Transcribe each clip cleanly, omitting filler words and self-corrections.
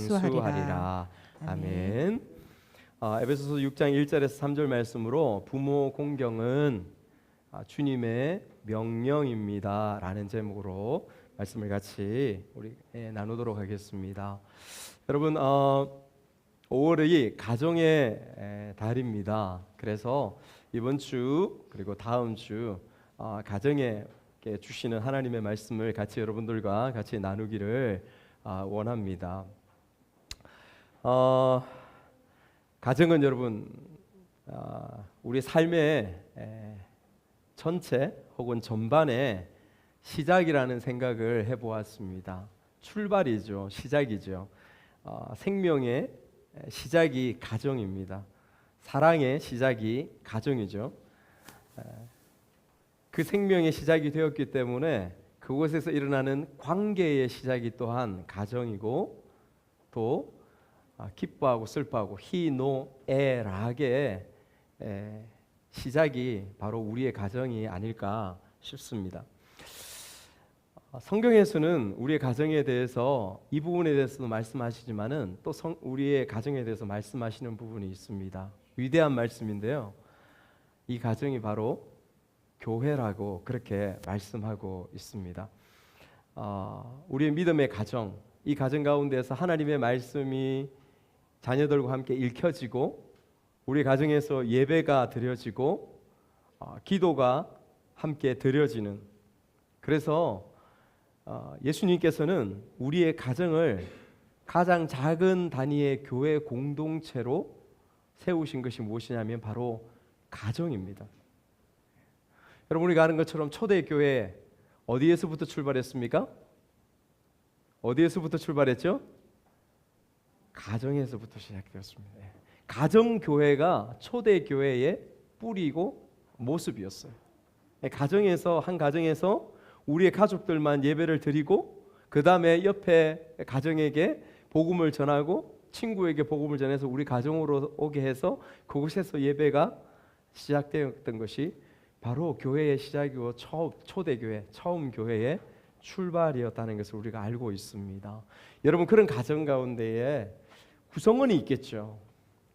장수하리라. 아멘. 에베소서 6장 1절에서 3절 말씀으로 부모 공경은 주님의 명령입니다 라는 제목으로 말씀을 같이 우리 나누도록 하겠습니다. 여러분 5월이 가정의 달입니다. 그래서 이번 주 그리고 다음 주 가정에 주시는 하나님의 말씀을 같이 여러분들과 같이 나누기를 원합니다. 가정은 여러분 우리 삶의 전체 혹은 전반의 시작이라는 생각을 해보았습니다. 출발이죠. 시작이죠. 생명의 시작이 가정입니다. 사랑의 시작이 가정이죠. 그 생명의 시작이 되었기 때문에 그곳에서 일어나는 관계의 시작이 또한 가정이고 또 기뻐하고 슬퍼하고 희노애락의 시작이 바로 우리의 가정이 아닐까 싶습니다. 성경에서는 우리의 가정에 대해서 이 부분에 대해서도 말씀하시지만은 또 우리의 가정에 대해서 말씀하시는 부분이 있습니다. 위대한 말씀인데요. 이 가정이 바로 교회라고 그렇게 말씀하고 있습니다. 우리의 믿음의 가정, 이 가정 가운데서 하나님의 말씀이 자녀들과 함께 읽혀지고 우리 가정에서 예배가 드려지고 기도가 함께 드려지는, 그래서 예수님께서는 우리의 가정을 가장 작은 단위의 교회 공동체로 세우신 것이 무엇이냐면 바로 가정입니다. 여러분, 우리가 아는 것처럼 초대교회 어디에서부터 출발했습니까? 어디에서부터 출발했죠? 가정에서부터 시작되었습니다. 가정교회가 초대교회의 뿌리고 모습이었어요. 가정에서, 한 가정에서 우리의 가족들만 예배를 드리고 그 다음에 옆에 가정에게 복음을 전하고 친구에게 복음을 전해서 우리 가정으로 오게 해서 그곳에서 예배가 시작되었던 것이 바로 교회의 시작이고 초대교회, 처음 교회의 출발이었다는 것을 우리가 알고 있습니다. 여러분, 그런 가정 가운데에 구성원이 있겠죠.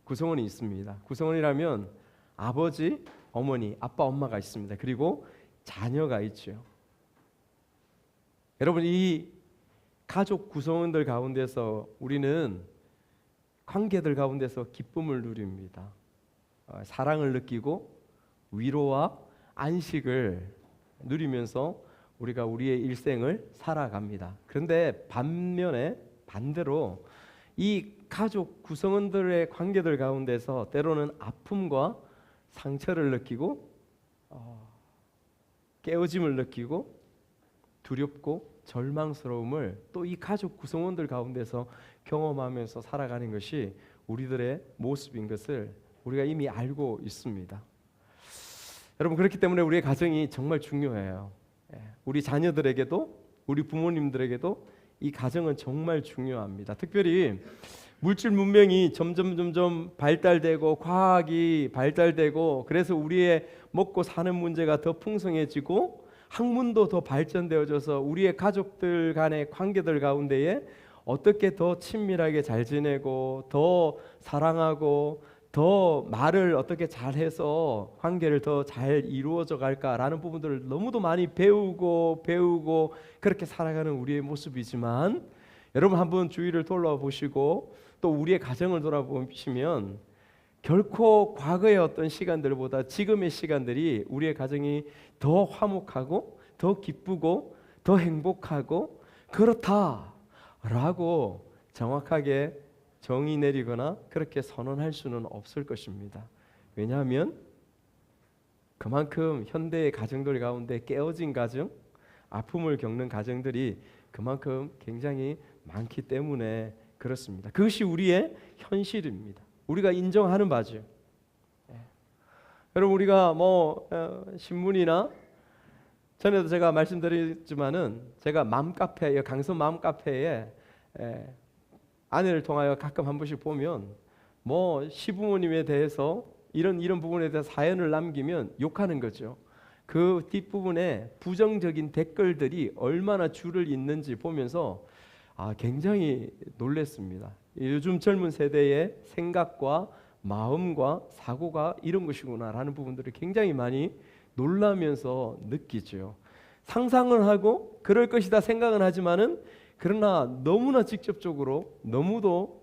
구성원이 있습니다. 구성원이라면 아버지, 어머니, 아빠, 엄마가 있습니다. 그리고 자녀가 있죠. 여러분, 이 가족 구성원들 가운데서 우리는 관계들 가운데서 기쁨을 누립니다. 사랑을 느끼고 위로와 안식을 누리면서 우리가 우리의 일생을 살아갑니다. 그런데 반대로 이 가족 구성원들의 관계들 가운데서 때로는 아픔과 상처를 느끼고 깨어짐을 느끼고 두렵고 절망스러움을 또 이 가족 구성원들 가운데서 경험하면서 살아가는 것이 우리들의 모습인 것을 우리가 이미 알고 있습니다. 여러분, 그렇기 때문에 우리의 가정이 정말 중요해요. 우리 자녀들에게도 우리 부모님들에게도 이 가정은 정말 중요합니다. 특별히 물질 문명이 점점 발달되고 과학이 발달되고 그래서 우리의 먹고 사는 문제가 더 풍성해지고 학문도 더 발전되어져서 우리의 가족들 간의 관계들 가운데에 어떻게 더 친밀하게 잘 지내고 더 사랑하고 더 말을 어떻게 잘해서 관계를 더 잘 이루어져 갈까라는 부분들을 너무도 많이 배우고 그렇게 살아가는 우리의 모습이지만, 여러분 한번 주위를 돌아보시고 또 우리의 가정을 돌아보시면 결코 과거의 어떤 시간들보다 지금의 시간들이 우리의 가정이 더 화목하고 더 기쁘고 더 행복하고 그렇다라고 정확하게 정의 내리거나 그렇게 선언할 수는 없을 것입니다. 왜냐하면 그만큼 현대의 가정들 가운데 깨어진 가정, 아픔을 겪는 가정들이 그만큼 굉장히 많기 때문에 그렇습니다. 그것이 우리의 현실입니다. 우리가 인정하는 바죠. 여러분, 우리가 신문이나 전에도 제가 말씀드렸지만은 제가 맘카페, 강서 맘카페에 아내를 통하여 가끔 한 번씩 보면 시부모님에 대해서 이런 부분에 대해서 사연을 남기면 욕하는 거죠. 그 뒷부분에 부정적인 댓글들이 얼마나 줄을 잇는지 보면서 굉장히 놀랐습니다. 요즘 젊은 세대의 생각과 마음과 사고가 이런 것이구나라는 부분들을 굉장히 많이 놀라면서 느끼죠. 상상을 하고 그럴 것이다 생각은 하지만은 그러나 너무나 직접적으로 너무도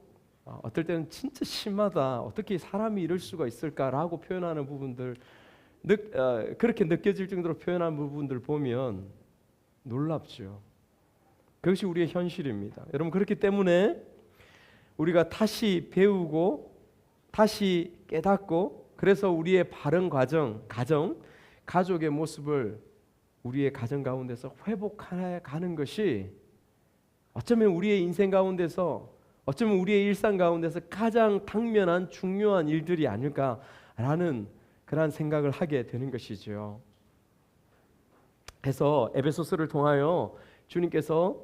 어떨 때는 진짜 심하다, 어떻게 사람이 이럴 수가 있을까라고 표현하는 부분들, 그렇게 느껴질 정도로 표현하는 부분들 보면 놀랍죠. 그것이 우리의 현실입니다. 여러분, 그렇기 때문에 우리가 다시 배우고 다시 깨닫고, 그래서 우리의 바른 가족의 모습을 우리의 가정 가운데서 회복해 가는 것이 어쩌면 우리의 인생 가운데서, 어쩌면 우리의 일상 가운데서 가장 당면한 중요한 일들이 아닐까라는 그런 생각을 하게 되는 것이죠. 그래서 에베소서를 통하여 주님께서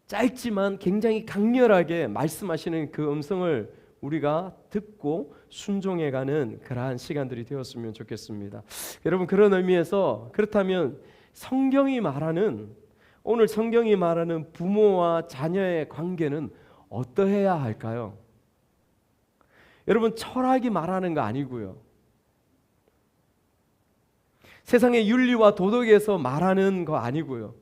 짧지만 굉장히 강렬하게 말씀하시는 그 음성을 우리가 듣고 순종해가는 그러한 시간들이 되었으면 좋겠습니다. 여러분, 그런 의미에서 그렇다면 오늘 성경이 말하는 부모와 자녀의 관계는 어떠해야 할까요? 여러분, 철학이 말하는 거 아니고요. 세상의 윤리와 도덕에서 말하는 거 아니고요.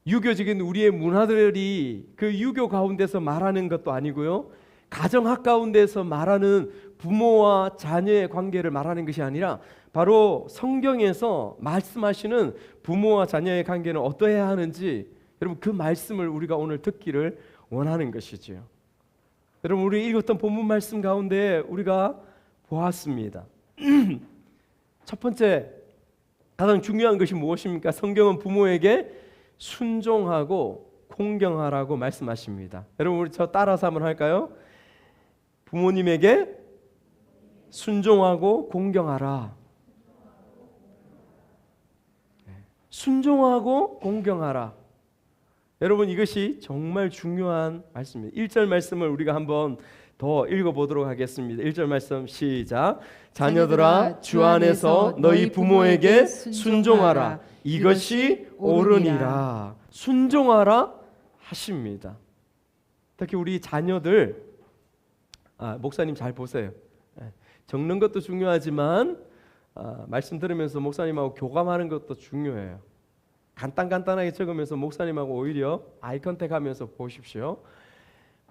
유교적인 우리의 문화들이 그 유교 가운데서 말하는 것도 아니고요. 가정학 가운데서 말하는 부모와 자녀의 관계를 말하는 것이 아니라 바로 성경에서 말씀하시는 부모와 자녀의 관계는 어떠해야 하는지, 여러분, 그 말씀을 우리가 오늘 듣기를 원하는 것이지요. 여러분, 우리 읽었던 본문 말씀 가운데 우리가 보았습니다. 첫 번째, 가장 중요한 것이 무엇입니까? 성경은 부모에게 순종하고 공경하라고 말씀하십니다. 여러분, 우리 저 따라서 한번 할까요? 부모님에게 순종하고 공경하라. 순종하고 공경하라. 여러분, 이것이 정말 중요한 말씀입니다. 1절 말씀을 우리가 한번 더 읽어보도록 하겠습니다. 1절 말씀 시작. 자녀들아, 주 안에서 너희 부모에게 순종하라. 이것이 옳으니라. 순종하라 하십니다. 특히 우리 자녀들, 목사님 잘 보세요. 적는 것도 중요하지만 말씀 들으면서 목사님하고 교감하는 것도 중요해요. 간단하게 적으면서 목사님하고 오히려 아이 컨택하면서 보십시오.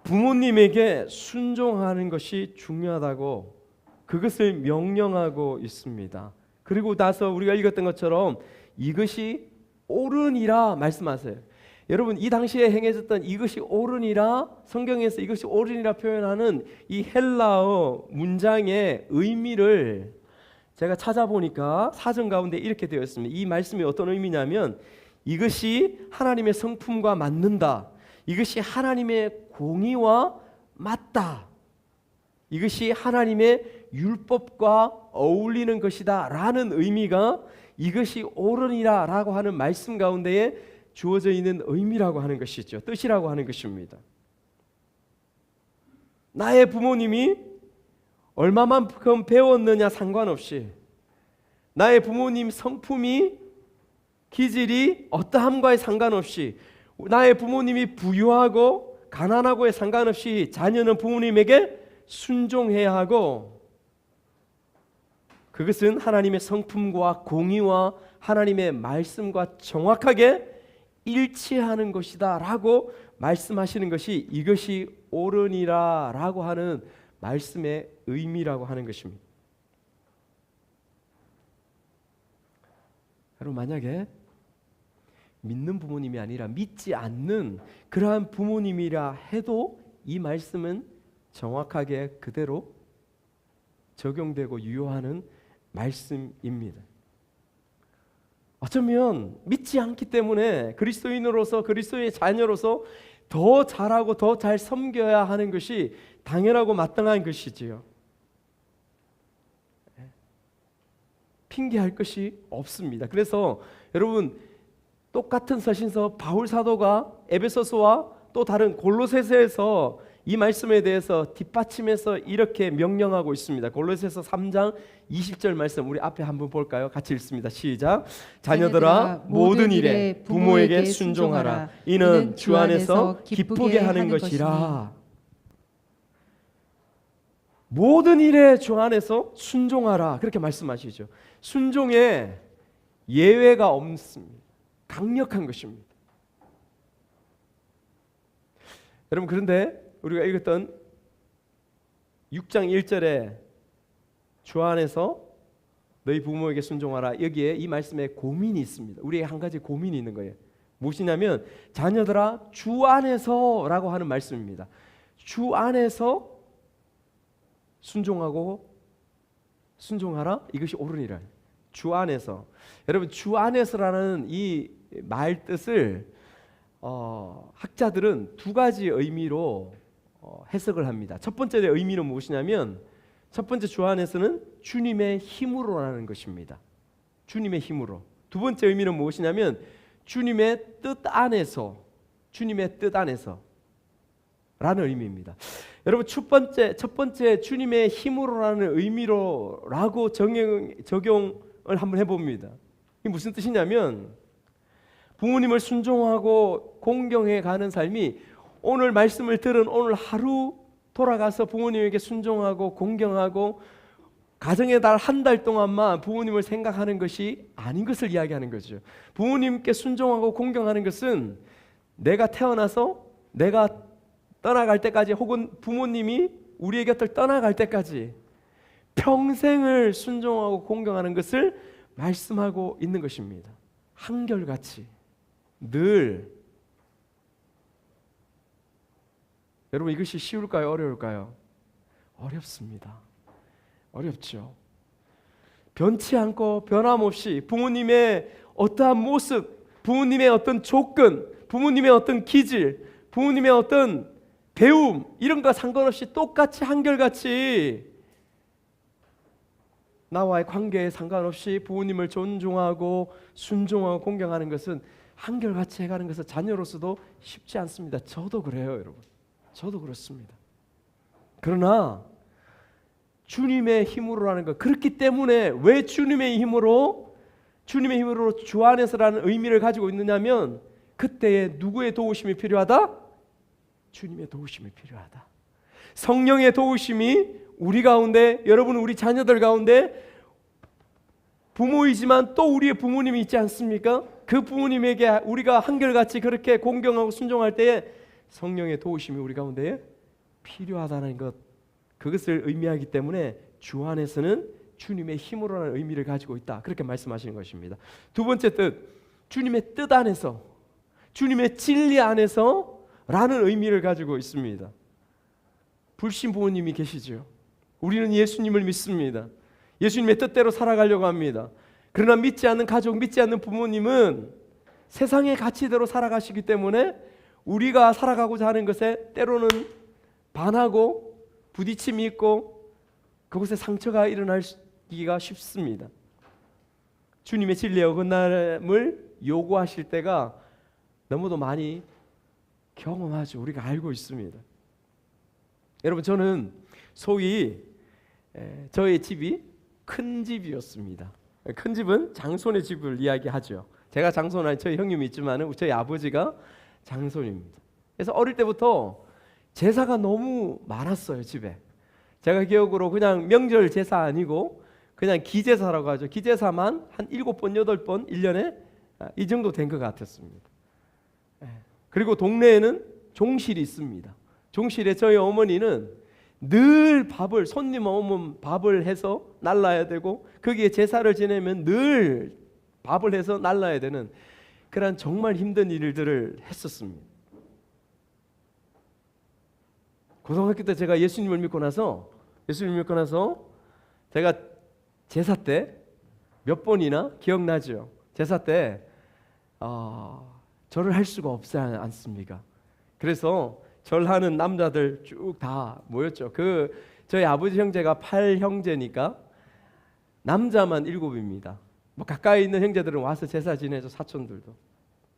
부모님에게 순종하는 것이 중요하다고 그것을 명령하고 있습니다. 그리고 나서 우리가 읽었던 것처럼 이것이 옳으니라 말씀하세요. 여러분, 이 당시에 행해졌던 이것이 옳으니라, 성경에서 이것이 옳으니라 표현하는 이 헬라어 문장의 의미를 제가 찾아보니까 사전 가운데 이렇게 되어 있습니다. 이 말씀이 어떤 의미냐면, 이것이 하나님의 성품과 맞는다, 이것이 하나님의 공의와 맞다, 이것이 하나님의 율법과 어울리는 것이다 라는 의미가 이것이 옳으니라 라고 하는 말씀 가운데에 주어져 있는 의미라고 하는 것이죠. 뜻이라고 하는 것입니다. 나의 부모님이 얼마만큼 배웠느냐 상관없이, 나의 부모님 성품이 기질이 어떠함과에 상관없이, 나의 부모님이 부유하고 가난하고에 상관없이 자녀는 부모님에게 순종해야 하고, 그것은 하나님의 성품과 공의와 하나님의 말씀과 정확하게 일치하는 것이다 라고 말씀하시는 것이 이것이 옳으니라 라고 하는 말씀의 의미라고 하는 것입니다. 여러분, 만약에 믿는 부모님이 아니라 믿지 않는 그러한 부모님이라 해도 이 말씀은 정확하게 그대로 적용되고 유효하는 말씀입니다. 어쩌면 믿지 않기 때문에 그리스도인으로서, 그리스도의 자녀로서 더 잘하고 더 잘 섬겨야 하는 것이 당연하고 마땅한 것이지요. 핑계할 것이 없습니다. 그래서 여러분, 똑같은 서신서 바울 사도가 에베소서와 또 다른 골로새서에서 이 말씀에 대해서 뒷받침해서 이렇게 명령하고 있습니다. 골로새서 3장 20절 말씀 우리 앞에 한번 볼까요? 같이 읽습니다. 시작. 자녀들아 모든 일에 부모에게 순종하라. 이는 주 안에서 기쁘게 하는 것이라. 모든 일에 주 안에서 순종하라. 그렇게 말씀하시죠. 순종에 예외가 없습니다. 강력한 것입니다. 여러분, 그런데 우리가 읽었던 6장 1절에 주 안에서 너희 부모에게 순종하라. 여기에 이 말씀에 고민이 있습니다. 우리에게 한 가지 고민이 있는 거예요. 무엇이냐면 자녀들아 주 안에서 라고 하는 말씀입니다. 주 안에서 순종하라. 이것이 옳으니라. 주 안에서. 여러분, 주 안에서라는 이 말 뜻을 학자들은 두 가지 의미로 해석을 합니다. 첫 번째 의미는 무엇이냐면 첫 번째 주 안에서는 주님의 힘으로라는 것입니다. 주님의 힘으로. 두 번째 의미는 무엇이냐면 주님의 뜻 안에서, 주님의 뜻 안에서 라는 의미입니다. 여러분, 첫 번째 주님의 힘으로라는 의미로라고 적용을 한번 해봅니다. 이게 무슨 뜻이냐면 부모님을 순종하고 공경해 가는 삶이 오늘 말씀을 들은 오늘 하루 돌아가서 부모님에게 순종하고 공경하고 가정의 달 한 달 동안만 부모님을 생각하는 것이 아닌 것을 이야기하는 거죠. 부모님께 순종하고 공경하는 것은 내가 태어나서 내가 떠나갈 때까지 혹은 부모님이 우리의 곁을 떠나갈 때까지 평생을 순종하고 공경하는 것을 말씀하고 있는 것입니다. 한결같이 늘. 여러분, 이것이 쉬울까요? 어려울까요? 어렵습니다. 어렵죠. 변치 않고 변함없이 부모님의 어떠한 모습, 부모님의 어떤 조건, 부모님의 어떤 기질, 부모님의 어떤 배움 이런 거 상관없이 똑같이 한결같이 나와의 관계에 상관없이 부모님을 존중하고 순종하고 공경하는 것은 한결같이 해가는 것은 자녀로서도 쉽지 않습니다. 저도 그래요, 여러분. 저도 그렇습니다. 그러나 주님의 힘으로라는 것, 그렇기 때문에 왜 주님의 힘으로 주 안에서라는 의미를 가지고 있느냐면 그때에 누구의 도우심이 필요하다? 주님의 도우심이 필요하다. 성령의 도우심이 우리 가운데, 여러분 우리 자녀들 가운데 부모이지만 또 우리의 부모님이 있지 않습니까? 그 부모님에게 우리가 한결같이 그렇게 공경하고 순종할 때에 성령의 도우심이 우리 가운데 필요하다는 것, 그것을 의미하기 때문에 주 안에서는 주님의 힘으로라는 의미를 가지고 있다. 그렇게 말씀하시는 것입니다. 두 번째 뜻, 주님의 뜻 안에서, 주님의 진리 안에서 라는 의미를 가지고 있습니다. 불신 부모님이 계시죠. 우리는 예수님을 믿습니다. 예수님의 뜻대로 살아가려고 합니다. 그러나 믿지 않는 가족, 믿지 않는 부모님은 세상의 가치대로 살아가시기 때문에 우리가 살아가고자 하는 것에 때로는 반하고 부딪힘이 있고 그곳에 상처가 일어나기가 쉽습니다. 주님의 진리의 어긋남을 요구하실 때가 너무도 많이 경험하죠. 우리가 알고 있습니다. 여러분, 저는 소위 저의 집이 큰 집이었습니다. 큰 집은 장손의 집을 이야기하죠. 제가 장손 아니 저희 형님이 있지만 저희 아버지가 장손입니다. 그래서 어릴 때부터 제사가 너무 많았어요, 집에. 제가 기억으로 그냥 명절 제사 아니고 그냥 기제사라고 하죠. 기제사만 한 7번, 8번 1년에 이 정도 된 것 같았습니다. 그리고 동네에는 종실이 있습니다. 종실에 저희 어머니는 늘 밥을, 손님 오면 밥을 해서 날라야 되고 거기에 제사를 지내면 늘 밥을 해서 날라야 되는 그런 정말 힘든 일들을 했었습니다. 고등학교 때 제가 예수님을 믿고 나서 제가 제사 때 몇 번이나 기억나죠? 제사 때 절을 할 수가 없지 않습니까? 그래서 절하는 남자들 쭉 다 모였죠. 저희 아버지 형제가 8형제니까 남자만 7입니다. 뭐 가까이 있는 형제들은 와서 제사 지내죠. 사촌들도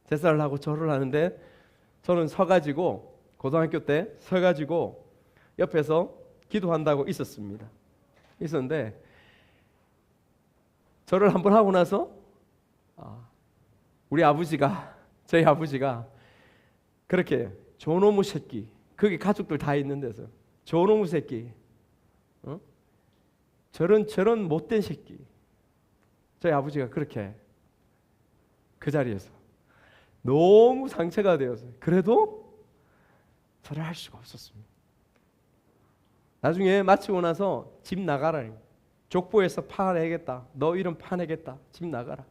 제사를 하고 절을 하는데 저는 서가지고 고등학교 때 서가지고 옆에서 기도한다고 있었는데 절을 한번 하고 나서 저희 아버지가 그렇게 저놈의 새끼, 거기 가족들 다 있는 데서 저놈의 새끼, 저런 못된 새끼, 저희 아버지가 그렇게 그 자리에서 너무 상처가 되어서 그래도 절을 할 수가 없었습니다. 나중에 마치고 나서 집 나가라는 거예요. 족보에서 파내겠다. 너 이름 파내겠다. 집 나가라.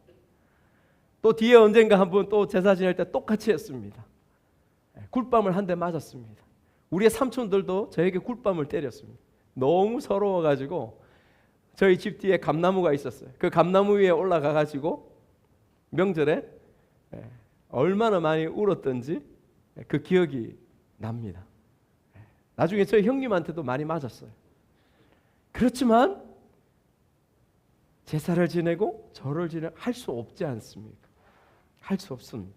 또 뒤에 언젠가 한번 또 제사 지낼 때 똑같이 했습니다. 굴밤을 한 대 맞았습니다. 우리의 삼촌들도 저에게 굴밤을 때렸습니다. 너무 서러워가지고 저희 집 뒤에 감나무가 있었어요. 그 감나무 위에 올라가가지고 명절에 얼마나 많이 울었던지 그 기억이 납니다. 나중에 저희 형님한테도 많이 맞았어요. 그렇지만 제사를 지내고 절을 지내고 할 수 없지 않습니까? 할 수 없습니다.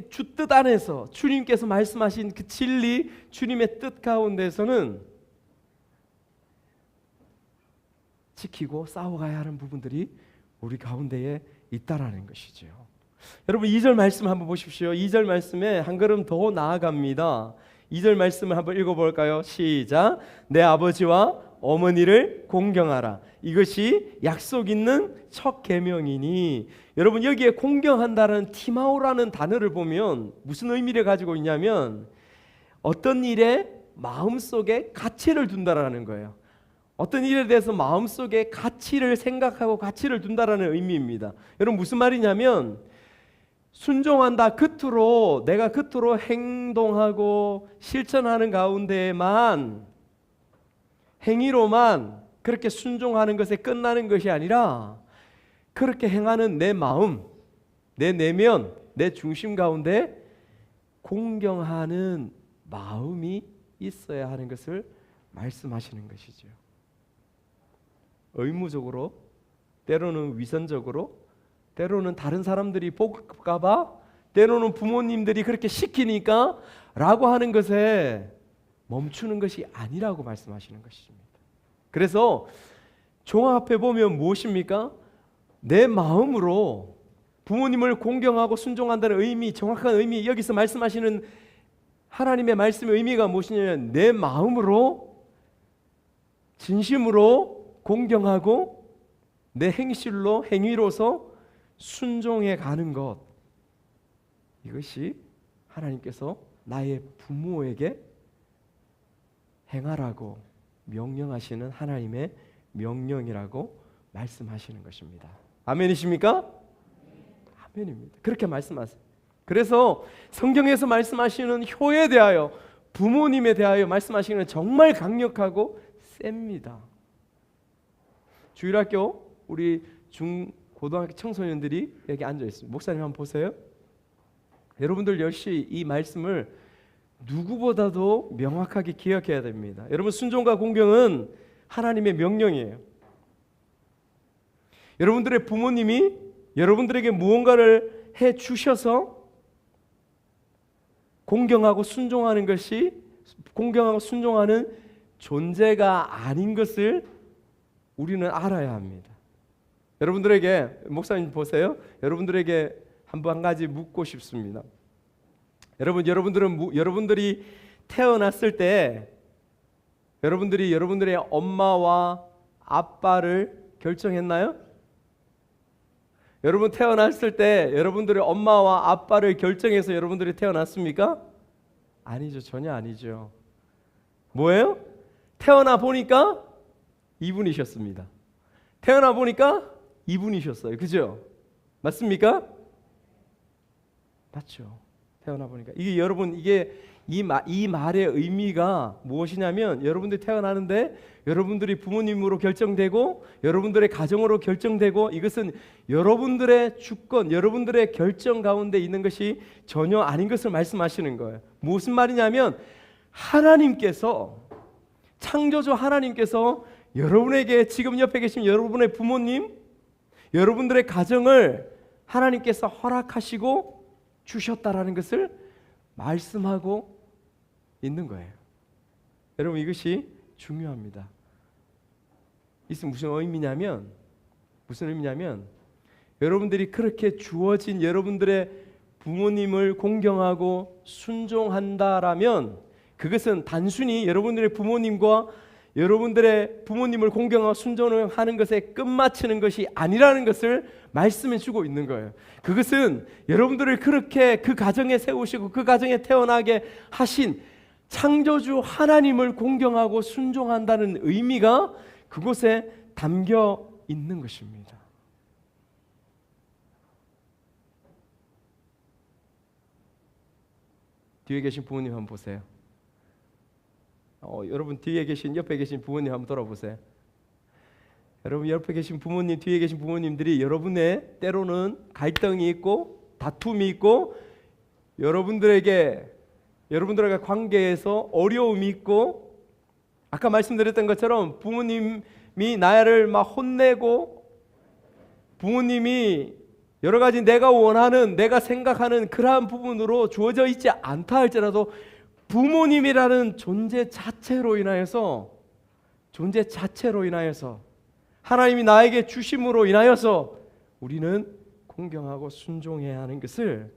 주 뜻 안에서 주님께서 말씀하신 그 진리, 주님의 뜻 가운데서는 지키고 싸워가야 하는 부분들이 우리 가운데에 있다라는 것이죠. 여러분 2절 말씀 한번 보십시오. 2절 말씀에 한 걸음 더 나아갑니다. 2절 말씀을 한번 읽어볼까요? 시작. 내 아버지와 어머니를 공경하라. 이것이 약속 있는 첫 계명이니. 여러분 여기에 공경한다는 티마오라는 단어를 보면 무슨 의미를 가지고 있냐면 어떤 일에 마음속에 가치를 둔다라는 거예요. 어떤 일에 대해서 마음속에 가치를 생각하고 가치를 둔다라는 의미입니다. 여러분 무슨 말이냐면 순종한다 겉으로 내가 겉으로 행동하고 실천하는 가운데에만 행위로만 그렇게 순종하는 것에 끝나는 것이 아니라 그렇게 행하는 내 마음, 내 내면, 내 중심 가운데 공경하는 마음이 있어야 하는 것을 말씀하시는 것이죠. 의무적으로, 때로는 위선적으로, 때로는 다른 사람들이 볼까봐, 때로는 부모님들이 그렇게 시키니까 라고 하는 것에 멈추는 것이 아니라고 말씀하시는 것입니다. 그래서 종합해 보면 무엇입니까? 내 마음으로 부모님을 공경하고 순종한다는 의미, 정확한 의미, 여기서 말씀하시는 하나님의 말씀의 의미가 무엇이냐면 내 마음으로 진심으로 공경하고 내 행실로 행위로서 순종해 가는 것, 이것이 하나님께서 나의 부모에게 행하라고 명령하시는 하나님의 명령이라고 말씀하시는 것입니다. 아멘이십니까? 아멘입니다. 그렇게 말씀하세요. 그래서 성경에서 말씀하시는 효에 대하여, 부모님에 대하여 말씀하시는 정말 강력하고 셉니다. 주일학교 우리 고등학교 청소년들이 여기 앉아 있습니다. 목사님 한번 보세요. 여러분들 역시 이 말씀을 누구보다도 명확하게 기억해야 됩니다. 여러분 순종과 공경은 하나님의 명령이에요. 여러분들의 부모님이 여러분들에게 무언가를 해 주셔서 공경하고 순종하는 것이, 공경하고 순종하는 존재가 아닌 것을 우리는 알아야 합니다. 여러분들에게, 목사님 보세요. 여러분들에게 한 가지 묻고 싶습니다. 여러분들이 태어났을 때 여러분들이 여러분들의 엄마와 아빠를 결정했나요? 여러분 태어났을 때 여러분들의 엄마와 아빠를 결정해서 여러분들이 태어났습니까? 아니죠. 전혀 아니죠. 뭐예요? 태어나 보니까 이분이셨습니다. 태어나 보니까 이분이셨어요. 그죠? 맞습니까? 맞죠. 태어나 보니까. 이게 이 말의 의미가 무엇이냐면 여러분들이 태어나는데 여러분들이 부모님으로 결정되고 여러분들의 가정으로 결정되고, 이것은 여러분들의 주권, 여러분들의 결정 가운데 있는 것이 전혀 아닌 것을 말씀하시는 거예요. 무슨 말이냐면 하나님께서, 창조주 하나님께서 여러분에게, 지금 옆에 계신 여러분의 부모님, 여러분들의 가정을 하나님께서 허락하시고 주셨다라는 것을 말씀하고 있는 거예요. 여러분, 이것이 중요합니다. 이것은 무슨 의미냐면 여러분들이 그렇게 주어진 여러분들의 부모님을 공경하고 순종한다라면 그것은 단순히 여러분들의 부모님과 여러분들의 부모님을 공경하고 순종하는 것에 끝마치는 것이 아니라는 것을 말씀해 주고 있는 거예요. 그것은 여러분들을 그렇게 그 가정에 세우시고 그 가정에 태어나게 하신 창조주 하나님을 공경하고 순종한다는 의미가 그곳에 담겨 있는 것입니다. 뒤에 계신 부모님 한번 보세요. 여러분 뒤에 계신 옆에 계신 부모님 한번 돌아보세요. 여러분 옆에 계신 부모님, 뒤에 계신 부모님들이 여러분의 때로는 갈등이 있고 다툼이 있고 여러분들과 관계에서 어려움이 있고 아까 말씀드렸던 것처럼 부모님이 나를 막 혼내고 부모님이 여러 가지 내가 원하는 내가 생각하는 그러한 부분으로 주어져 있지 않다 할지라도 부모님이라는 존재 자체로 인하여서 하나님이 나에게 주심으로 인하여서 우리는 공경하고 순종해야 하는 것을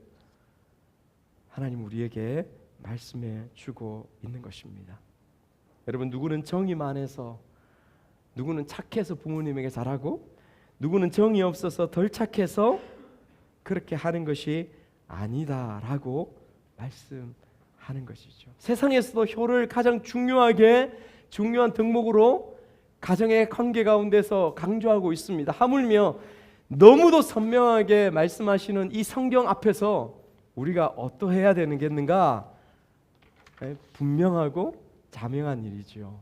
하나님 우리에게 말씀해 주고 있는 것입니다. 여러분, 누구는 정이 많아서, 누구는 착해서 부모님에게 잘하고, 누구는 정이 없어서 덜 착해서 그렇게 하는 것이 아니다라고 말씀하는 것이죠. 세상에서도 효를 가장 중요한 덕목으로 가정의 관계 가운데서 강조하고 있습니다. 하물며 너무도 선명하게 말씀하시는 이 성경 앞에서 우리가 어떠해야 되는가? 분명하고 자명한 일이죠.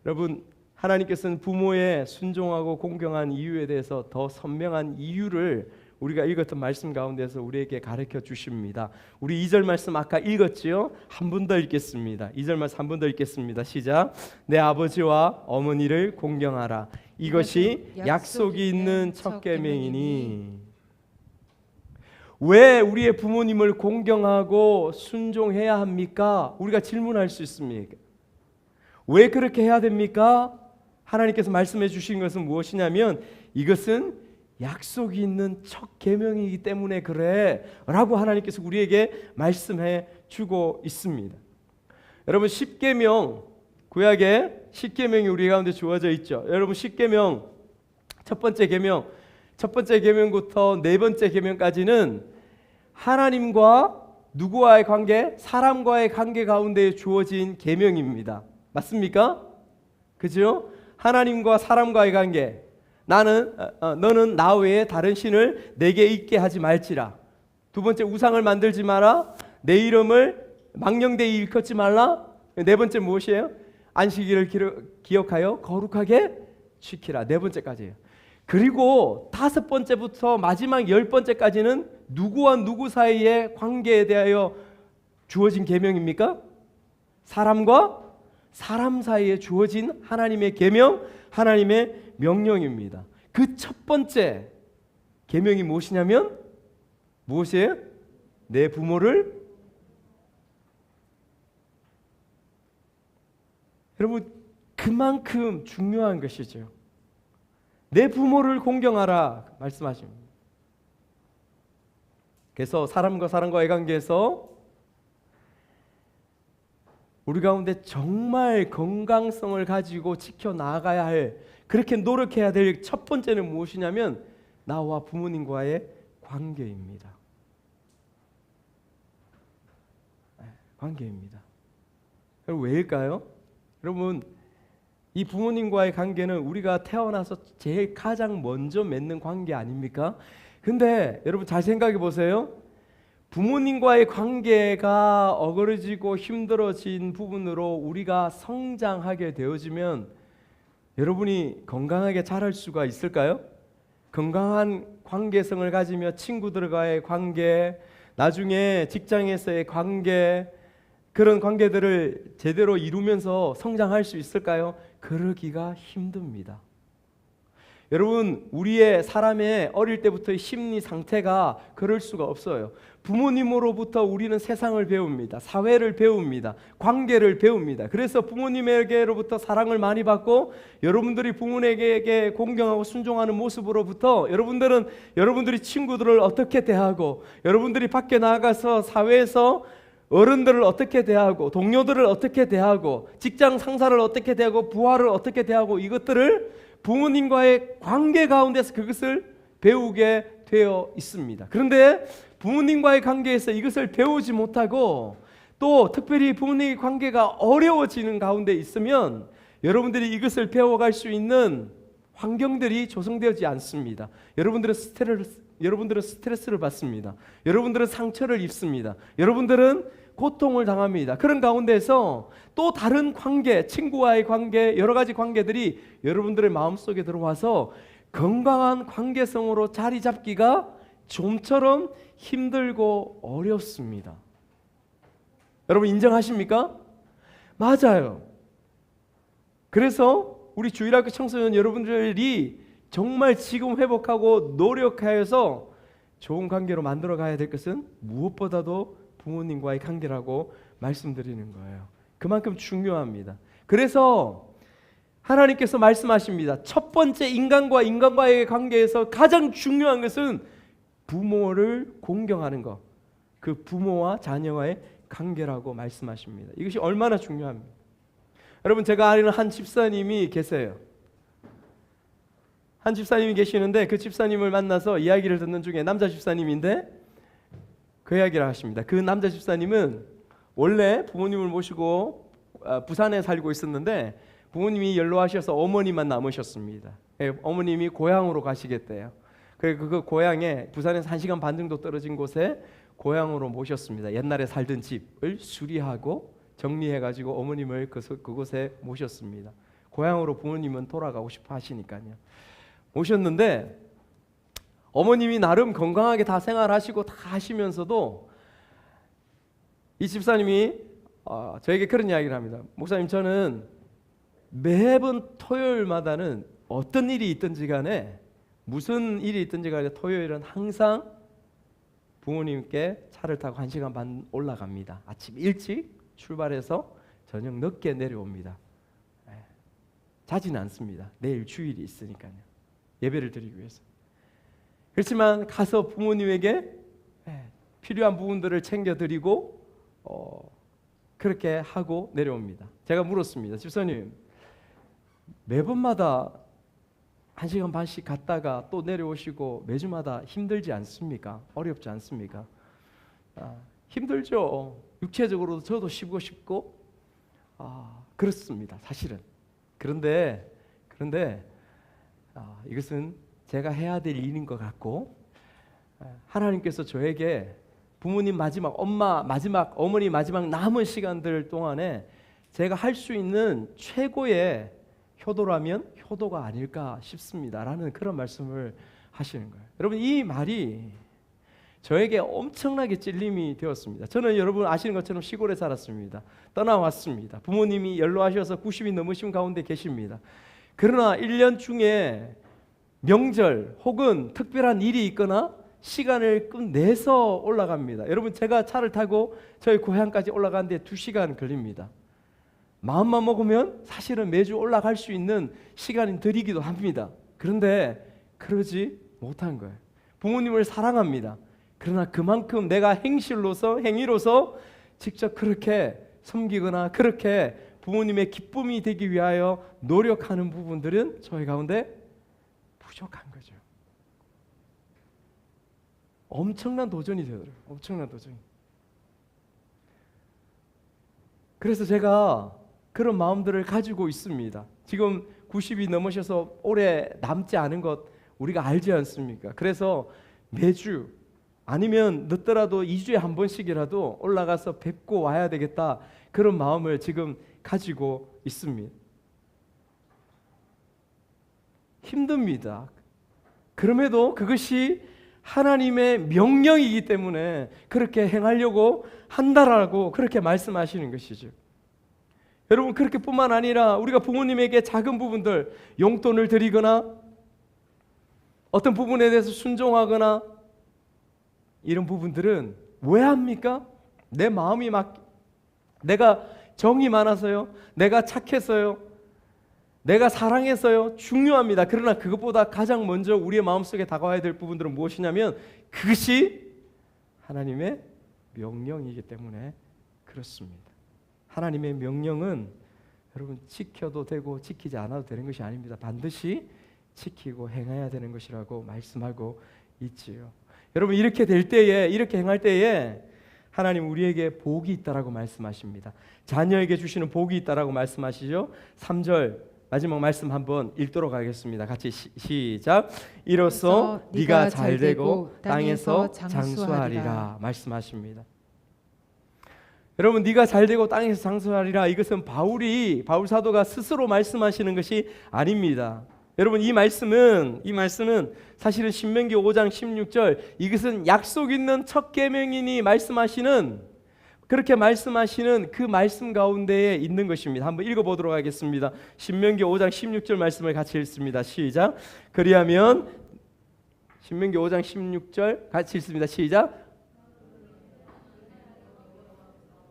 여러분, 하나님께서는 부모의 순종하고 공경한 이유에 대해서 더 선명한 이유를 우리가 읽었던 말씀 가운데서 우리에게 가르쳐 주십니다. 우리 2절 말씀 아까 읽었지요? 한 번 더 읽겠습니다. 2절 말씀 한 번 더 읽겠습니다. 시작. 내 아버지와 어머니를 공경하라. 이것이 약속이 있는 첫 계명이니. 왜 우리의 부모님을 공경하고 순종해야 합니까? 우리가 질문할 수 있습니까? 왜 그렇게 해야 됩니까? 하나님께서 말씀해 주신 것은 무엇이냐면 이것은 약속이 있는 첫 계명이기 때문에 그래 라고 하나님께서 우리에게 말씀해 주고 있습니다. 여러분, 십계명, 구약의 십계명이 우리 가운데 주어져 있죠. 여러분, 십계명 첫 번째 계명부터 네 번째 계명까지는 하나님과 누구와의 관계? 사람과의 관계 가운데 주어진 계명입니다. 맞습니까? 그죠? 하나님과 사람과의 관계. 너는 나 외에 다른 신을 내게 있게 하지 말지라. 두 번째, 우상을 만들지 마라. 내 이름을 망령되이 일컫지 말라. 네 번째 무엇이에요? 안식일을 기억하여 거룩하게 지키라. 네 번째까지예요. 그리고 다섯 번째부터 마지막 10번째까지는 누구와 누구 사이의 관계에 대하여 주어진 계명입니까? 사람과 사람 사이에 주어진 하나님의 계명, 하나님의 명령입니다. 그 첫 번째 계명이 무엇이냐면 무엇이에요? 내 부모를, 여러분, 그만큼 중요한 것이죠. 내 부모를 공경하라 말씀하십니다. 그래서 사람과 사람과의 관계에서 우리 가운데 정말 건강성을 가지고 지켜나가야 할, 그렇게 노력해야 될 첫 번째는 무엇이냐면 나와 부모님과의 관계입니다. 관계입니다. 여러분, 왜일까요? 여러분, 이 부모님과의 관계는 우리가 태어나서 제일 가장 먼저 맺는 관계 아닙니까? 근데 여러분 잘 생각해 보세요. 부모님과의 관계가 어그러지고 힘들어진 부분으로 우리가 성장하게 되어지면 여러분이 건강하게 자랄 수가 있을까요? 건강한 관계성을 가지며 친구들과의 관계, 나중에 직장에서의 관계, 그런 관계들을 제대로 이루면서 성장할 수 있을까요? 그러기가 힘듭니다. 여러분, 우리의 사람의 어릴 때부터의 심리 상태가 그럴 수가 없어요. 부모님으로부터 우리는 세상을 배웁니다. 사회를 배웁니다. 관계를 배웁니다. 그래서 부모님에게로부터 사랑을 많이 받고 여러분들이 부모님에게 공경하고 순종하는 모습으로부터 여러분들이 친구들을 어떻게 대하고 여러분들이 밖에 나가서 사회에서 어른들을 어떻게 대하고 동료들을 어떻게 대하고 직장 상사를 어떻게 대하고 부하를 어떻게 대하고 이것들을 부모님과의 관계 가운데서 그것을 배우게 되어 있습니다. 그런데 부모님과의 관계에서 이것을 배우지 못하고 또 특별히 부모님의 관계가 어려워지는 가운데 있으면 여러분들이 이것을 배워갈 수 있는 환경들이 조성되지 않습니다. 여러분들은 스트레스를 받습니다. 여러분들은 상처를 입습니다. 여러분들은 고통을 당합니다. 그런 가운데서 또 다른 관계, 친구와의 관계, 여러 가지 관계들이 여러분들의 마음속에 들어와서 건강한 관계성으로 자리 잡기가 좀처럼 힘들고 어렵습니다. 여러분 인정하십니까? 맞아요. 그래서 우리 주일학교 청소년 여러분들이 정말 지금 회복하고 노력하여서 좋은 관계로 만들어 가야 될 것은 무엇보다도 부모님과의 관계라고 말씀드리는 거예요. 그만큼 중요합니다. 그래서 하나님께서 말씀하십니다. 첫 번째 인간과의 관계에서 가장 중요한 것은 부모를 공경하는 것, 그 부모와 자녀와의 관계라고 말씀하십니다. 이것이 얼마나 중요합니까? 여러분 제가 아는 한 집사님이 계세요. 한 집사님이 계시는데 그 집사님을 만나서 이야기를 듣는 중에 남자 집사님인데 그 이야기를 하십니다. 그 남자 집사님은 원래 부모님을 모시고 부산에 살고 있었는데 부모님이 연로하셔서 어머니만 남으셨습니다. 어머님이 고향으로 가시겠대요. 그래서 그 고향에 부산에서 1시간 반 정도 떨어진 곳에 고향으로 모셨습니다. 옛날에 살던 집을 수리하고 정리해가지고 어머님을 그곳에 모셨습니다. 고향으로 부모님은 돌아가고 싶어 하시니까요. 모셨는데 어머님이 나름 건강하게 다 생활하시고 다 하시면서도 이 집사님이 저에게 그런 이야기를 합니다. 목사님, 저는 매번 토요일마다는 어떤 일이 있든지 간에 무슨 일이 있든지 간에 토요일은 항상 부모님께 차를 타고 1시간 반 올라갑니다. 아침 일찍 출발해서 저녁 늦게 내려옵니다. 자지는 않습니다. 내일 주일이 있으니까요. 예배를 드리기 위해서. 그렇지만 가서 부모님에게 필요한 부분들을 챙겨드리고 그렇게 하고 내려옵니다. 제가 물었습니다. 집사님, 매번마다 1시간 반씩 갔다가 또 내려오시고 매주마다 힘들지 않습니까? 어렵지 않습니까? 힘들죠. 육체적으로도 저도 쉬고 싶고 그렇습니다. 사실은. 그런데 이것은 제가 해야 될 일인 것 같고 하나님께서 저에게 부모님 마지막, 어머니 마지막 남은 시간들 동안에 제가 할 수 있는 최고의 효도라면 효도가 아닐까 싶습니다 라는 그런 말씀을 하시는 거예요. 여러분 이 말이 저에게 엄청나게 찔림이 되었습니다. 저는 여러분 아시는 것처럼 시골에 살았습니다. 떠나왔습니다. 부모님이 연로하셔서 90이 넘으신 가운데 계십니다. 그러나 1년 중에 명절 혹은 특별한 일이 있거나 시간을 끝내서 올라갑니다. 여러분 제가 차를 타고 저희 고향까지 올라가는데 2시간 걸립니다. 마음만 먹으면 사실은 매주 올라갈 수 있는 시간이 들이기도 합니다. 그런데 그러지 못한 거예요. 부모님을 사랑합니다. 그러나 그만큼 내가 행위로서 직접 그렇게 섬기거나 그렇게 부모님의 기쁨이 되기 위하여 노력하는 부분들은 저희 가운데 부족한 거죠. 엄청난 도전이 되더라고요. 엄청난 도전이. 그래서 제가 그런 마음들을 가지고 있습니다. 지금 90이 넘으셔서 오래 남지 않은 것 우리가 알지 않습니까? 그래서 매주 아니면 늦더라도 2주에 한 번씩이라도 올라가서 뵙고 와야 되겠다 그런 마음을 지금 가지고 있습니다. 힘듭니다. 그럼에도 그것이 하나님의 명령이기 때문에 그렇게 행하려고 한다라고 그렇게 말씀하시는 것이죠. 여러분 그렇게 뿐만 아니라 우리가 부모님에게 작은 부분들 용돈을 드리거나 어떤 부분에 대해서 순종하거나 이런 부분들은 왜 합니까? 내 마음이 내가 정이 많아서요? 내가 착해서요? 내가 사랑해서요? 중요합니다. 그러나 그것보다 가장 먼저 우리의 마음속에 다가와야 될 부분들은 무엇이냐면 그것이 하나님의 명령이기 때문에 그렇습니다. 하나님의 명령은 여러분 지켜도 되고 지키지 않아도 되는 것이 아닙니다. 반드시 지키고 행해야 되는 것이라고 말씀하고 있지요. 여러분 이렇게 될 때에, 이렇게 행할 때에 하나님 우리에게 복이 있다라고 말씀하십니다. 자녀에게 주시는 복이 있다라고 말씀하시죠. 3절 마지막 말씀 한번 읽도록 하겠습니다. 같이 시작. 이로써 네가 잘되고 땅에서 장수하리라 말씀하십니다. 여러분 네가 잘되고 땅에서 장수하리라, 이것은 바울 사도가 스스로 말씀하시는 것이 아닙니다. 여러분 이 말씀은 사실은 신명기 5장 16절, 이것은 약속 있는 첫 계명이니 그렇게 말씀하시는 그 말씀 가운데에 있는 것입니다. 한번 읽어보도록 하겠습니다. 신명기 5장 16절 말씀을 같이 읽습니다. 시작. 그리하면 신명기 5장 16절 같이 읽습니다. 시작.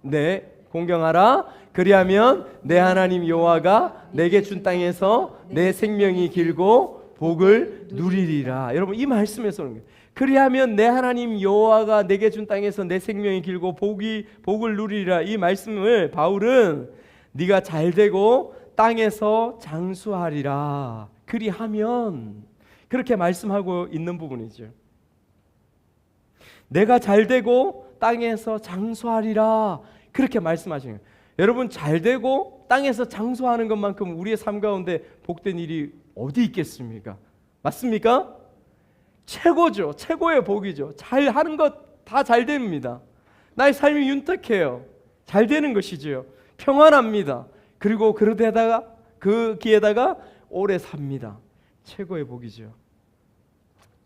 네, 공경하라. 그리하면 내 하나님 여호와가 내게 준 땅에서 내 생명이 길고 복을 누리리라. 여러분 이 말씀에서 오는 거예요. 그리하면 내 하나님 여호와가 내게 준 땅에서 내 생명이 길고 복을 누리리라. 이 말씀을 바울은 네가 잘되고 땅에서 장수하리라. 그리하면 그렇게 말씀하고 있는 부분이죠. 내가 잘되고 땅에서 장수하리라. 그렇게 말씀하시는 거예요. 여러분 잘되고 땅에서 장수하는 것만큼 우리의 삶 가운데 복된 일이 어디 있겠습니까? 맞습니까? 최고죠. 최고의 복이죠. 잘하는 것 다 잘 됩니다. 나의 삶이 윤택해요. 잘 되는 것이지요. 평안합니다. 그리고 그 기에다가 오래 삽니다. 최고의 복이죠.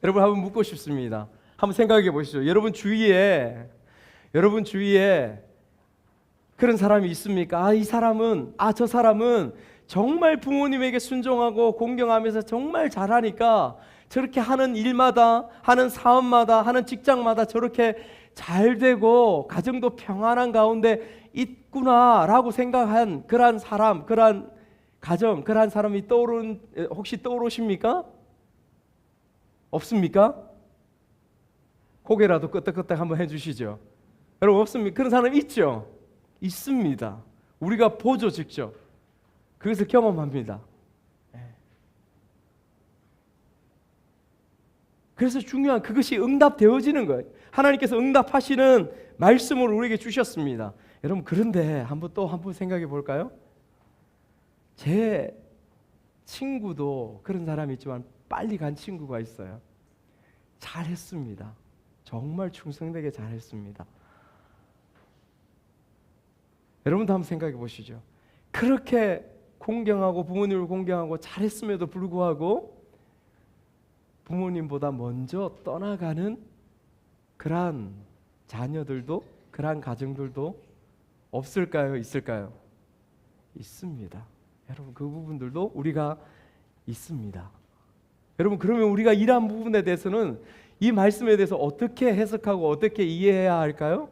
여러분 한번 묻고 싶습니다. 한번 생각해 보시죠. 여러분 주위에 그런 사람이 있습니까? 저 사람은 정말 부모님에게 순종하고 공경하면서 정말 잘하니까 저렇게 하는 일마다, 하는 사업마다, 하는 직장마다 저렇게 잘 되고 가정도 평안한 가운데 있구나라고 생각한 그러한 사람, 그러한 가정, 그러한 사람이 혹시 떠오르십니까? 없습니까? 고개라도 끄덕끄덕 한번 해주시죠. 여러분 없습니까? 그런 사람 있죠? 있습니다. 우리가 보죠, 직접. 그것을 경험합니다. 그래서 중요한 그것이 응답되어지는 거예요. 하나님께서 응답하시는 말씀을 우리에게 주셨습니다. 여러분 그런데 한번 생각해 볼까요? 제 친구도 그런 사람이 있지만 빨리 간 친구가 있어요. 잘했습니다. 정말 충성되게 잘했습니다. 여러분도 한번 생각해 보시죠. 그렇게 공경하고 부모님을 공경하고 잘했음에도 불구하고 부모님보다 먼저 떠나가는 그러한 자녀들도, 그러한 가정들도 없을까요? 있을까요? 있습니다. 여러분 그 부분들도 우리가 있습니다. 여러분 그러면 우리가 이러한 부분에 대해서는 이 말씀에 대해서 어떻게 해석하고 어떻게 이해해야 할까요?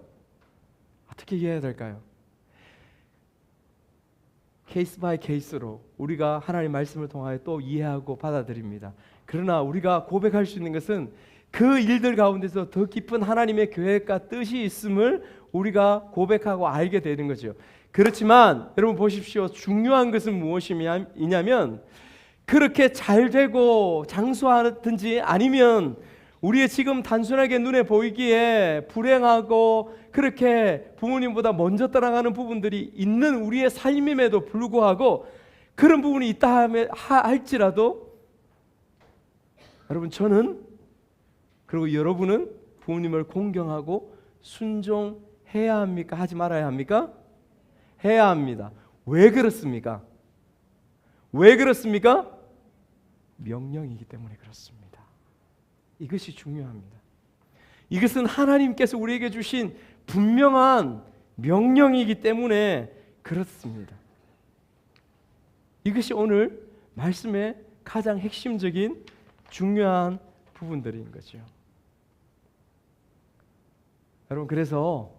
어떻게 이해해야 될까요? 케이스 바이 케이스로 우리가 하나님의 말씀을 통하여 또 이해하고 받아들입니다. 그러나 우리가 고백할 수 있는 것은 그 일들 가운데서 더 깊은 하나님의 계획과 뜻이 있음을 우리가 고백하고 알게 되는 거죠. 그렇지만 여러분 보십시오. 중요한 것은 무엇이냐면 그렇게 잘 되고 장수하든지 아니면 우리의 지금 단순하게 눈에 보이기에 불행하고 그렇게 부모님보다 먼저 떠나가는 부분들이 있는 우리의 삶임에도 불구하고 그런 부분이 있다 할지라도 여러분 저는 그리고 여러분은 부모님을 공경하고 순종해야 합니까? 하지 말아야 합니까? 해야 합니다. 왜 그렇습니까? 왜 그렇습니까? 명령이기 때문에 그렇습니다. 이것이 중요합니다. 이것은 하나님께서 우리에게 주신 분명한 명령이기 때문에 그렇습니다. 이것이 오늘 말씀의 가장 핵심적인 중요한 부분들인 거죠. 여러분, 그래서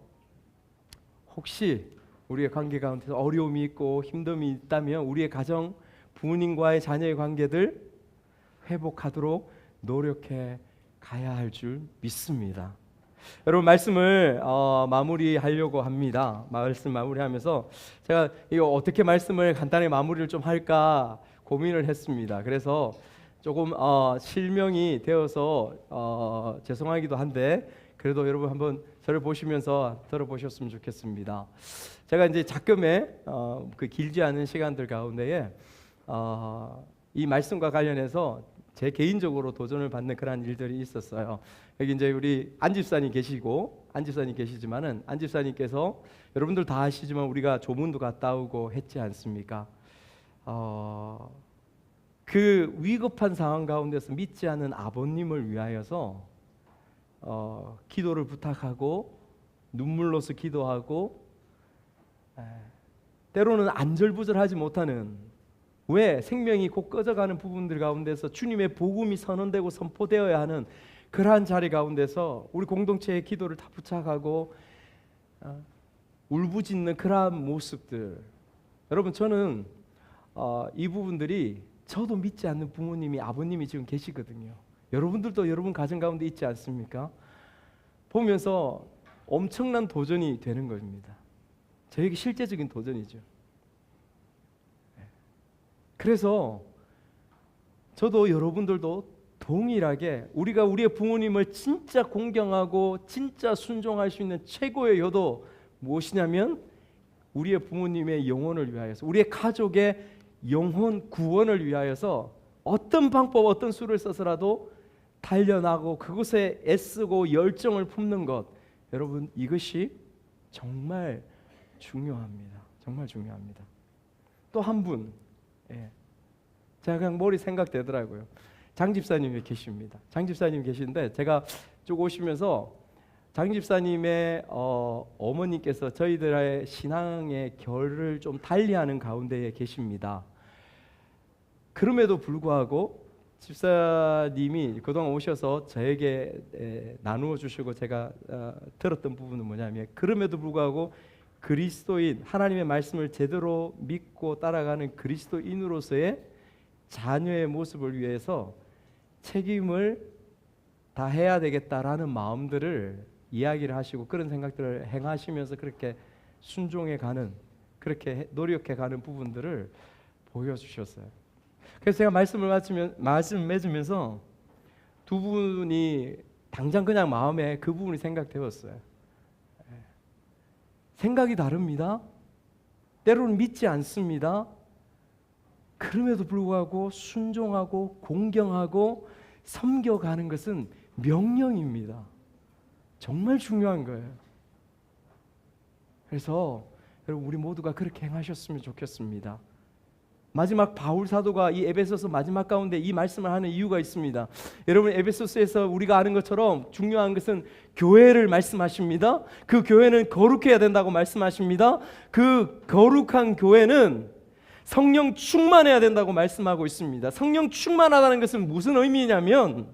혹시 우리의 관계 가운데서 어려움이 있고 힘듦이 있다면 우리의 가정, 부모님과의 자녀의 관계들 회복하도록 노력해 가야 할 줄 믿습니다. 여러분, 말씀을 마무리하려고 합니다. 말씀 마무리하면서 제가 이거 어떻게 말씀을 간단히 마무리를 좀 할까 고민을 했습니다. 그래서 조금 실명이 되어서 죄송하기도 한데 그래도 여러분 한번 저를 보시면서 들어보셨으면 좋겠습니다. 제가 이제 작금의 그 길지 않은 시간들 가운데에 이 말씀과 관련해서 제 개인적으로 도전을 받는 그런 일들이 있었어요. 여기 이제 우리 안 집사님 계시고, 안 집사님 계시지만은 안 집사님께서 여러분들 다 아시지만 우리가 조문도 갔다 오고 했지 않습니까? 그 위급한 상황 가운데서 믿지 않는 아버님을 위하여서 기도를 부탁하고 눈물로서 기도하고 때로는 안절부절하지 못하는, 왜 생명이 곧 꺼져가는 부분들 가운데서 주님의 복음이 선언되고 선포되어야 하는 그러한 자리 가운데서 우리 공동체의 기도를 다 부탁하고 울부짖는 그러한 모습들, 여러분 저는 이 부분들이 저도 믿지 않는 부모님이, 아버님이 지금 계시거든요. 여러분들도 여러분 가정 가운데 있지 않습니까? 보면서 엄청난 도전이 되는 겁니다. 저에게 실제적인 도전이죠. 그래서 저도 여러분들도 동일하게 우리가 우리의 부모님을 진짜 공경하고 진짜 순종할 수 있는 최고의 요도 무엇이냐면 우리의 부모님의 영혼을 위하여서, 우리의 가족의 영혼 구원을 위하여서 어떤 방법, 어떤 수를 써서라도 달려나고 그곳에 애쓰고 열정을 품는 것, 여러분 이것이 정말 중요합니다. 정말 중요합니다. 또 한 분, 제가 그냥 머리 생각되더라고요. 장 집사님이 계십니다. 장 집사님 계신데 제가 쭉 오시면서 장 집사님의 어머니께서 저희들의 신앙의 결을 좀 달리하는 가운데에 계십니다. 그럼에도 불구하고 집사님이 그동안 오셔서 저에게 나누어 주시고 제가 들었던 부분은 뭐냐면, 그럼에도 불구하고 그리스도인, 하나님의 말씀을 제대로 믿고 따라가는 그리스도인으로서의 자녀의 모습을 위해서 책임을 다해야 되겠다라는 마음들을 이야기를 하시고 그런 생각들을 행하시면서 그렇게 순종해가는, 그렇게 노력해가는 부분들을 보여주셨어요. 그래서 제가 말씀 맺으면서 두 분이 당장 그냥 마음에 그 부분이 생각되었어요. 생각이 다릅니다. 때로는 믿지 않습니다. 그럼에도 불구하고 순종하고 공경하고 섬겨가는 것은 명령입니다. 정말 중요한 거예요. 그래서 여러분 우리 모두가 그렇게 행하셨으면 좋겠습니다. 마지막 바울 사도가 이 에베소서 마지막 가운데 이 말씀을 하는 이유가 있습니다. 여러분 에베소서에서 우리가 아는 것처럼 중요한 것은 교회를 말씀하십니다. 그 교회는 거룩해야 된다고 말씀하십니다. 그 거룩한 교회는 성령 충만해야 된다고 말씀하고 있습니다. 성령 충만하다는 것은 무슨 의미냐면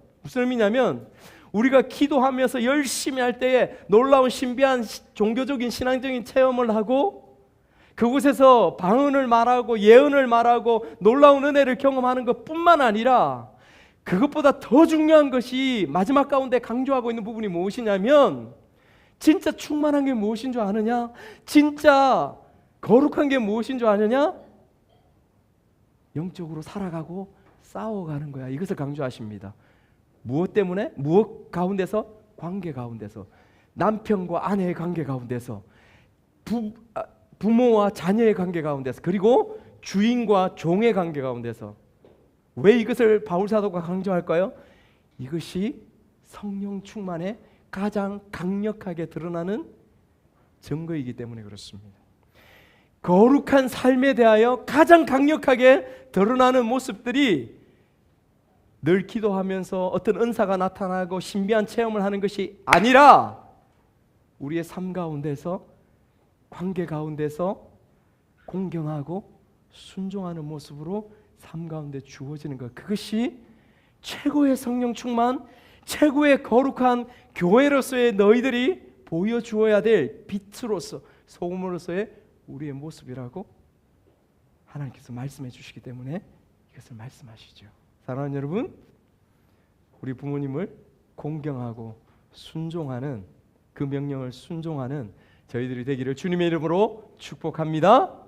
우리가 기도하면서 열심히 할 때에 놀라운 신비한 종교적인 신앙적인 체험을 하고 그곳에서 방언을 말하고 예언을 말하고 놀라운 은혜를 경험하는 것뿐만 아니라 그것보다 더 중요한 것이 마지막 가운데 강조하고 있는 부분이 무엇이냐면, 진짜 충만한 게 무엇인 줄 아느냐? 진짜 거룩한 게 무엇인 줄 아느냐? 영적으로 살아가고 싸워가는 거야. 이것을 강조하십니다. 무엇 때문에? 무엇 가운데서? 관계 가운데서, 남편과 아내의 관계 가운데서, 부모와 자녀의 관계 가운데서, 그리고 주인과 종의 관계 가운데서. 왜 이것을 바울 사도가 강조할까요? 이것이 성령 충만에 가장 강력하게 드러나는 증거이기 때문에 그렇습니다. 거룩한 삶에 대하여 가장 강력하게 드러나는 모습들이 늘 기도하면서 어떤 은사가 나타나고 신비한 체험을 하는 것이 아니라 우리의 삶 가운데서, 관계 가운데서 공경하고 순종하는 모습으로 삶 가운데 주어지는 것, 그것이 최고의 성령 충만, 최고의 거룩한 교회로서의 너희들이 보여주어야 될 빛으로서 소금으로서의 우리의 모습이라고 하나님께서 말씀해 주시기 때문에 이것을 말씀하시죠. 사랑하는 여러분, 우리 부모님을 공경하고 순종하는 그 명령을 순종하는 저희들이 되기를 주님의 이름으로 축복합니다.